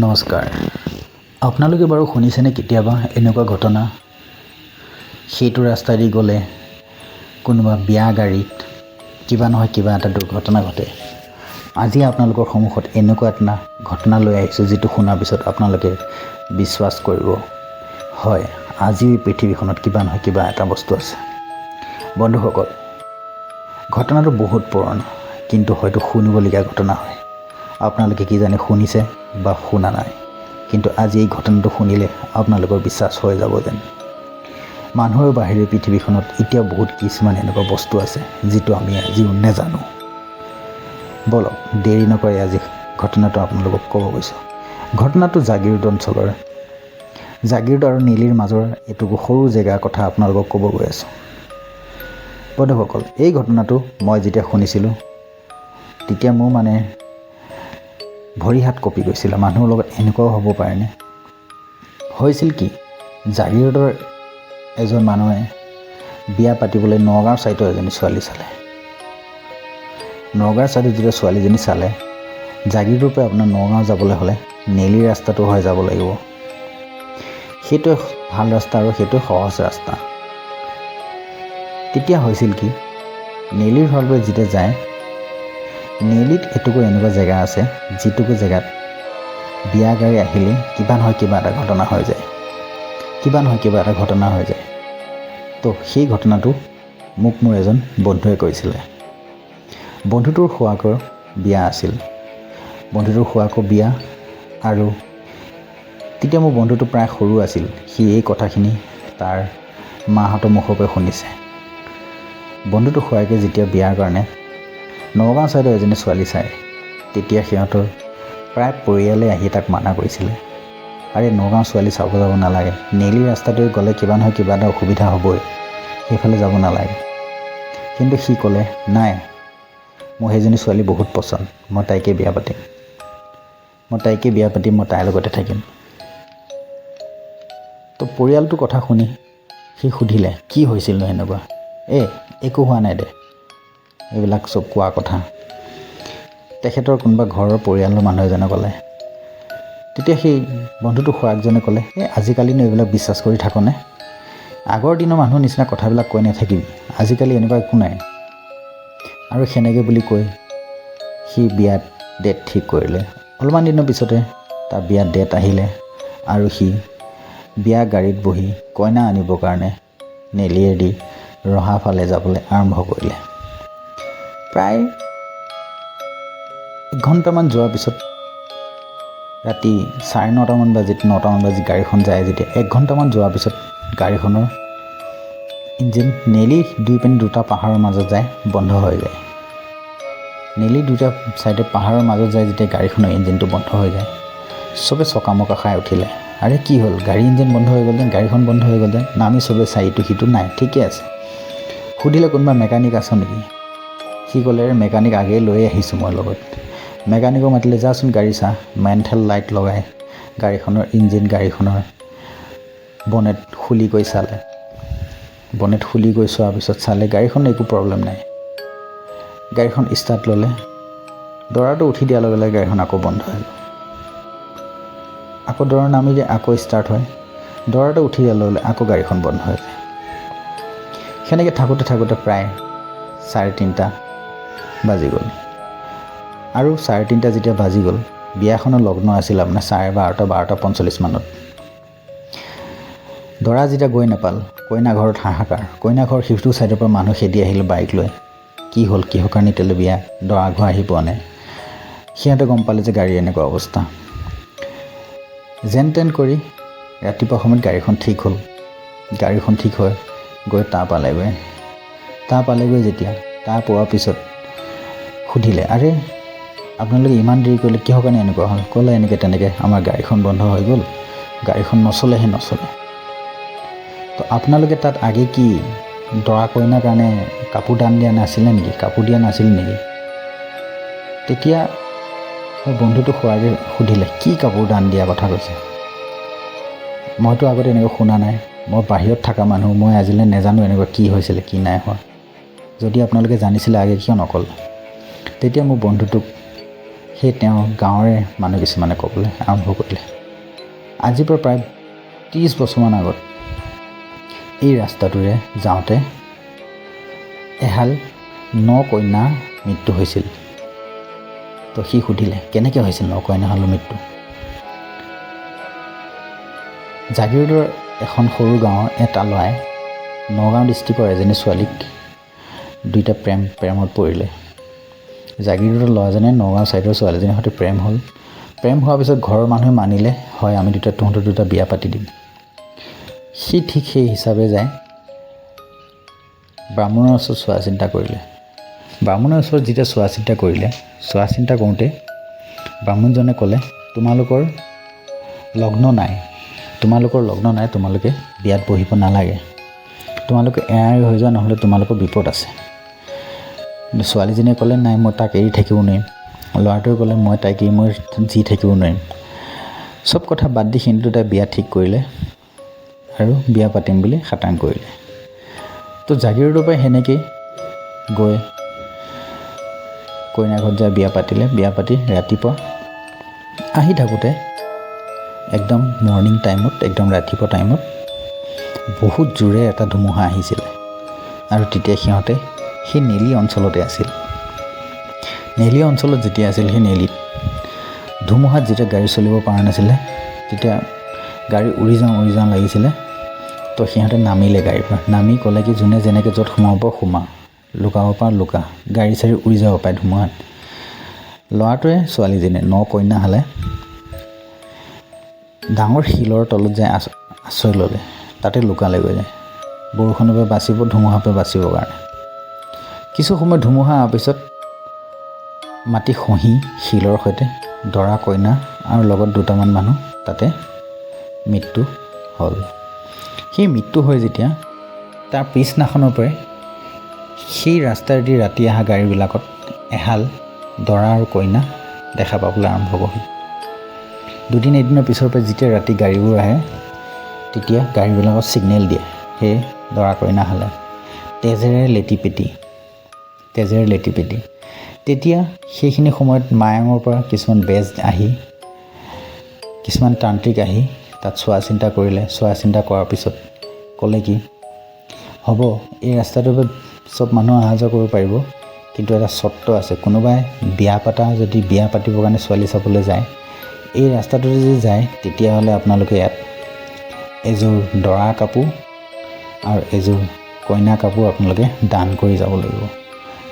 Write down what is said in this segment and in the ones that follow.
নমস্কাৰ। আপোনালোকে বাৰু শুনিছেনে কেতিয়াবা এনেকুৱা ঘটনা? সেইটো ৰাস্তাইদি গ'লে কোনোবা বিয়া গাড়ীত কিবা নহয় কিবা এটা দুৰ্ঘটনা ঘটে। আজি আপোনালোকৰ সন্মুখত এনেকুৱা এটা ঘটনা লৈ আহিছোঁ যিটো শুনাৰ পিছত আপোনালোকে বিশ্বাস কৰিব, হয়, আজিও এই পৃথিৱীখনত কিবা নহয় কিবা এটা বস্তু আছে। বন্ধুসকল, ঘটনাটো বহুত পুৰণা, কিন্তু হয়তো শুনিবলগীয়া ঘটনা হয়। আপোনালোকে কি জানে শুনিছে বা শুনা নাই, কিন্তু আজি এই ঘটনাটো শুনিলে আপোনালোকৰ বিশ্বাস হৈ যাব যেন। মানুহৰ বাহিৰে পৃথিৱীখনত এতিয়াও বহুত কিছুমান এনেকুৱা বস্তু আছে যিটো আমি আজিও নেজানো। বলক দেৰি নকৰি আজি ঘটনাটো আপোনালোকক ক'ব গৈছোঁ। ঘটনাটো জাগিৰোড অঞ্চলৰ জাগিৰোড আৰু নেলীৰ মাজৰ এটুকু সৰু জেগাৰ কথা আপোনালোকক ক'ব গৈ আছোঁ। বন্ধুসকল, এই ঘটনাটো মই যেতিয়া শুনিছিলোঁ তেতিয়া মোৰ ভৰি হাত কঁপি গৈছিলে। মানুহৰ লগত এনেকুৱাও হ'ব পাৰেনে? হৈছিল কি, জাগিৰোডৰ এজন মানুহে বিয়া পাতিবলৈ নগাঁৱৰ ছাইডৰ এজনী ছোৱালী চালে। নগাঁৱৰ ছাইডত যেতিয়া ছোৱালীজনী চালে, জাগিৰোডৰ পৰা আপোনাৰ নগাঁও যাবলৈ হ'লে নেলী ৰাস্তাটো হৈ যাব লাগিব। সেইটোৱে ভাল ৰাস্তা আৰু সেইটোৱে সহজ ৰাস্তা। তেতিয়া হৈছিল কি, নেলীৰ ফাললৈ যেতিয়া যায়, নেলীত এটুকু এনেকুৱা জেগা আছে যিটুকু জেগাত বিয়া গাড়ী আহিলে কিবা নহয় কিবা এটা ঘটনা হৈ যায়। তো সেই ঘটনাটো মোক মোৰ এজন বন্ধুৱে কৈছিলে। বন্ধুটোৰ খুৱাকৰ বিয়া আছিল। আৰু তেতিয়া মোৰ বন্ধুটো প্ৰায় সৰু আছিল। সি এই কথাখিনি তাৰ মাহঁতৰ মুখৰ পৰা শুনিছে। বন্ধুটো খুৱাকে যেতিয়া বিয়াৰ কাৰণে নগাঁও ছাইডৰ এজনী ছোৱালী চায়, তেতিয়া সিহঁতৰ প্ৰায় পৰিয়ালে আহি তাক মানা কৰিছিলে, আৰে নগাঁও ছোৱালী চাব যাব নালাগে, নেলী ৰাস্তাটোৱে গ'লে কিবা নহয় কিবা এটা অসুবিধা হ'বই, সেইফালে যাব নালাগে। কিন্তু সি ক'লে, নাই, মোৰ সেইজনী ছোৱালী বহুত পচন্দ, মই তাইকে বিয়া পাতিম, মই তাইৰ লগতে থাকিম। তো পৰিয়ালটোৰ কথা শুনি সি সুধিলে, কি হৈছিলনো এনেকুৱা? একো হোৱা নাই দে, এইবিলাক চব কোৱা কথা। তেখেতৰ কোনোবা ঘৰৰ পৰিয়ালৰ মানুহ এজনে ক'লে। তেতিয়া সেই বন্ধুটো খুৱাকজনে ক'লে, আজিকালিনো এইবিলাক বিশ্বাস কৰি থাকোনে? আগৰ দিনৰ মানুহৰ নিচিনা কথাবিলাক কৈ নাথাকিবি, আজিকালি এনেকুৱা একো নাই। আৰু সেনেকৈ বুলি কৈ সি বিয়াত ডেট ঠিক কৰিলে। অলপমান দিনৰ পিছতে তাৰ বিয়াত ডেট আহিলে আৰু সি বিয়া গাড়ীত বহি কইনা আনিবৰ কাৰণে নেলীয়েদি ৰহা ফালে যাবলৈ আৰম্ভ কৰিলে। প্ৰায় 1 ঘণ্টামান যোৱাৰ পিছত ৰাতি 9:30মান বাজিত গাড়ীখন যায়। যেতিয়া 1 ঘণ্টামান যোৱাৰ পিছত গাড়ীখনৰ ইঞ্জিন নেলী দুটা পাহাৰৰ মাজত যায়, বন্ধ হৈ যায়। নেলী দুটা ছাইডে পাহাৰৰ মাজত যায় যেতিয়া গাড়ীখনৰ ইঞ্জিনটো বন্ধ হৈ যায়, চবে চকামকা খাই উঠিলে। আৰে কি হ'ল, গাড়ী ইঞ্জিন বন্ধ হৈ গ'ল যেন, গাড়ীখন বন্ধ হৈ গ'ল যেন। নামি চবে চাই ইটো সিটো, নাই, ঠিকে আছে। সুধিলে কোনোবা মেকানিক আছ নেকি? সি ক'লে, মেকানিক আগেয়ে লৈ আহিছোঁ মই লগত। মেকানিকক মাতিলে, যাচোন গাড়ী চা। মেণ্টেল লাইট লগাই গাড়ীখনৰ ইঞ্জিন, গাড়ীখনৰ বনেট খুলি গৈ চালে। বনেট খুলি গৈ চোৱাৰ পিছত চালে গাড়ীখনৰ একো প্ৰব্লেম নাই। গাড়ীখন ষ্টাৰ্ট ল'লে, দৰাটো উঠি দিয়াৰ লগে লগে গাড়ীখন আকৌ বন্ধ হৈ গ'ল। আকৌ দৰা নামি দিয়ে, আকৌ ষ্টাৰ্ট হয়। দৰাটো উঠি দিয়াৰ লগে লগে আকৌ গাড়ীখন বন্ধ হৈ যায়। সেনেকৈ থাকোঁতে প্ৰায় 3:30 বাজি গ'ল। আৰু 3:30 যেতিয়া বাজি গ'ল, বিয়াখনৰ লগ্ন আছিল আপোনাৰ 12:45 মানত। দৰা যেতিয়া গৈ নাপাল, কইনা ঘৰত হাহাকাৰ। কইনা ঘৰৰ সিটো ছাইডৰ পৰা মানুহ খেদি আহিল বাইক লৈ। কি হ'ল, কিহৰ কাৰণে এতিয়ালৈ বিয়া, দৰা ঘৰ আহি পোৱা নাই। সিহঁতে গম পালে যে গাড়ীৰ এনেকুৱা অৱস্থা। যেন তেন কৰি ৰাতিপুৱা সময়ত গাড়ীখন ঠিক হ'ল। গাড়ীখন ঠিক হৈ গৈ তাৰ পালেগৈ যেতিয়া তাৰ পোৱাৰ পিছত সুধিলে, আৰে আপোনালোকে ইমান দেৰি কৰিলে, কিহৰ কাৰণে এনেকুৱা হ'ল? ক'লে, এনেকৈ তেনেকৈ আমাৰ গাড়ীখন বন্ধ হৈ গ'ল, গাড়ীখন নচলে। তো আপোনালোকে তাত আগে কি দৰা কইনাৰ কাৰণে কাপোৰ দান দিয়া নাছিলে নেকি, কাপোৰ দিয়া নাছিল নেকি? তেতিয়া বন্ধুটো খুৱাকে সুধিলে, কি কাপোৰ দান দিয়া কথা কৈছে? মইতো আগতে এনেকৈ শুনা নাই, মই বাহিৰত থকা মানুহ, মই আজিলৈ নেজানো এনেকুৱা কি হৈছিলে কি নাই হোৱা। যদি আপোনালোকে জানিছিলে আগে কিয় নক'লে? তেতিয়া মোৰ বন্ধুটোক সেই তেওঁ গাঁৱৰে মানুহ কিছুমানে ক'বলৈ আৰম্ভ কৰিলে, আজিৰ পৰা প্ৰায় 30 বছৰমান আগত এই ৰাস্তাটোৰে যাওঁতে এহাল 9 কন্যাৰ মৃত্যু হৈছিল। তো সি সুধিলে, কেনেকৈ হৈছিল 9 কন্যাহালৰ মৃত্যু? জাগিৰোডৰ এখন সৰু গাঁৱৰ এটা ল'ৰাই নগাঁও ডিষ্ট্ৰিক্টৰ এজনী ছোৱালীক দুইটা প্ৰেমত পৰিলে। জাগিৰোডৰ ল'ৰাজনে নগাঁও ছাইডৰ ছোৱালীজনীৰ সৈতে প্ৰেম হ'ল। প্ৰেম হোৱাৰ পিছত ঘৰৰ মানুহে মানিলে, হয় আমি তহঁতৰ দুটা বিয়া পাতি দিম। সি ঠিক সেই হিচাপে যায় ব্ৰাহ্মণৰ ওচৰত চোৱা চিন্তা কৰিলে। ব্ৰাহ্মণৰ ওচৰত যেতিয়া চোৱা চিন্তা কৰোঁতে ব্ৰাহ্মণজনে ক'লে, তোমালোকৰ লগ্ন নাই, তোমালোকে বিয়াত বহিব নালাগে, তোমালোকে এৰাই হৈ যোৱা, নহ'লে তোমালোকৰ বিপদ আছে। ছোৱালীজনীয়ে ক'লে, নাই মই তাক এৰি থাকিব নোৱাৰিম। ল'ৰাটোৱে ক'লে, মই তাইক এৰি মই জি থাকিব নোৱাৰিম। চব কথা বাদ দি সিহঁতে দুটাই বিয়া ঠিক কৰিলে আৰু বিয়া পাতিম বুলি খাটাং কৰিলে। তো জাগিৰোডৰ পৰা সেনেকেই গৈ কইনা ঘৰত যায় বিয়া পাতিলে। বিয়া পাতি ৰাতিপুৱা আহি থাকোঁতে একদম মৰ্ণিং টাইমত, একদম ৰাতিপুৱা টাইমত বহুত জোৰে এটা ধুমুহা আহিছিলে আৰু তেতিয়া সিহঁতে সেই নেলি অঞ্চলতে আছিল। নেলি অঞ্চলত যেতিয়া আছিল, সেই নেলিত ধুমুহাত যেতিয়া গাড়ী চলিব পৰা নাছিলে, তেতিয়া গাড়ী উৰি যাওঁ লাগিছিলে। তো সিহঁতে নামিলে গাড়ীৰ পৰা, নামি ক'লে কি যোনে যেনেকৈ য'ত সোমাব সোমা, লুকাব পৰা লুকা, গাড়ী চাড়ী উৰি যাব পাৰে ধুমুহাত। ল'ৰাটোৱে ছোৱালীজনীয়ে 9 কন্যাহালে ডাঙৰ শিলৰ তলত যায় আশ্ৰয় ল'লে, তাতে লুকালে গৈ যায় বৰষুণৰ পৰা বাচিব, ধুমুহাৰ পৰা বাচিবৰ কাৰণে। কিছু সময় ধুমুহা অহাৰ পিছত মাটি খহি শিলৰ সৈতে দৰা কইনা আৰু লগত দুটামান মানুহ তাতে মৃত্যু হ'ল। সেই মৃত্যু হৈ যেতিয়া তাৰ পিছদিনাখনৰ পৰাই সেই ৰাস্তাৰেদি ৰাতি অহা গাড়ীবিলাকত এহাল দৰা আৰু কইনা দেখা পাবলৈ আৰম্ভ হ'ল। দুদিন এদিনৰ পিছৰ পৰা যেতিয়া ৰাতি গাড়ীবোৰ আহে, তেতিয়া গাড়ীবিলাকত ছিগনেল দিয়ে সেই দৰা কইনাহালে তেজেৰে লেটি পেটি। তেতিয়া সেইখিনি সময়ত মায়ঙৰ পৰা কিছুমান বেজ আহি, কিছুমান তান্ত্ৰিক আহি তাত চোৱা চিন্তা কৰিলে। চোৱা চিন্তা কৰাৰ পিছত ক'লে কি, হ'ব এই ৰাস্তাটোৰ পৰা চব মানুহ অহা যোৱা কৰিব পাৰিব, কিন্তু এটা চৰ্ত আছে, কোনোবাই বিয়া পাতিবৰ কাৰণে ছোৱালী চাবলৈ যায়, এই ৰাস্তাটোতে যদি যায় তেতিয়াহ'লে আপোনালোকে ইয়াত এযোৰ দৰা কাপোৰ আৰু এযোৰ কইনা কাপোৰ আপোনালোকে দান কৰি যাব লাগিব।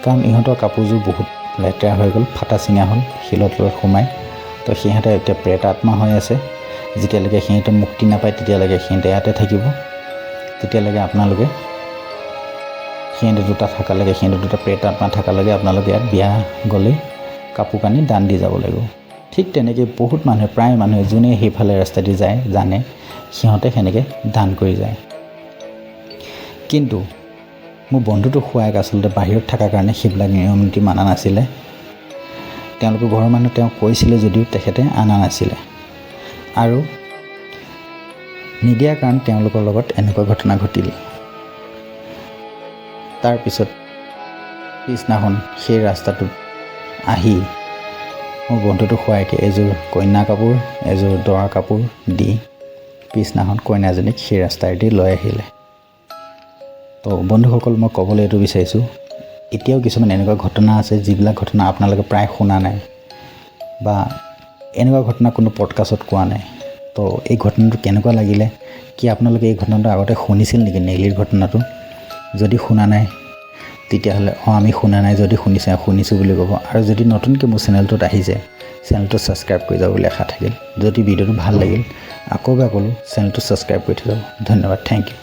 কাৰণ ইহঁতৰ কাপোৰযোৰ বহুত লেতেৰা হৈ গ'ল, ফাটা চিঙা হ'ল শিলৰ তলত সোমাই। তো সিহঁতে এতিয়া প্ৰেত আত্মা হৈ আছে, যেতিয়ালৈকে সিহঁতে মুক্তি নাপায় তেতিয়ালৈকে সিহঁতে ইয়াতে থাকিব। তেতিয়ালৈকে আপোনালোকে সিহঁতে দুটা প্ৰেত আত্মা থকালৈকে আপোনালোকে ইয়াত বিয়া গ'লে কাপোৰ কানি দান দি যাব লাগিব। ঠিক তেনেকৈ বহুত মানুহে, প্ৰায় মানুহে যোনে সেইফালে ৰাস্তাদি যায় জানে, সিহঁতে সেনেকৈ দান কৰি যায়। কিন্তু মোৰ বন্ধুটো খুৱাইক আচলতে বাহিৰত থকাৰ কাৰণে সেইবিলাক নিয়ম নীতি মানা নাছিলে। তেওঁলোকৰ ঘৰৰ মানুহ তেওঁক কৈছিলে যদিও তেখেতে আনা নাছিলে, আৰু নিদিয়াৰ কাৰণ তেওঁলোকৰ লগত এনেকুৱা ঘটনা ঘটিল। তাৰপিছত পিছদিনাখন সেই ৰাস্তাটোত আহি মোৰ বন্ধুটো খুৱাইকে এযোৰ কইনা কাপোৰ এযোৰ দৰা কাপোৰ দি পিছদিনাখন কইনাজনীক সেই ৰাস্তাৰেদি লৈ আহিলে। তো বন্ধুসকল, মই ক'বলৈ এইটো বিচাৰিছোঁ, এতিয়াও কিছুমান এনেকুৱা ঘটনা আছে যিবিলাক ঘটনা আপোনালোকে প্ৰায় শুনা নাই বা এনেকুৱা ঘটনা কোনো পডকাষ্টত কোৱা নাই। তো এই ঘটনাটো কেনেকুৱা লাগিলে, কি আপোনালোকে এই ঘটনাটো আগতে শুনিছিল নেকি? নেলিৰ ঘটনাটো যদি শুনা নাই তেতিয়াহ'লে আমি শুনা নাই, যদি শুনিছোঁ বুলি ক'ব। আৰু যদি নতুনকৈ মোৰ চেনেলটোত আহিছে, চেনেলটো ছাবস্ক্ৰাইব কৰি যাব বুলি আশা থাকিল। যদি ভিডিঅ'টো ভাল লাগিল আকৌ এবাৰ ক'লোঁ, চেনেলটো ছাবস্ক্ৰাইব কৰি থৈ যাব। ধন্যবাদ, থেংক ইউ।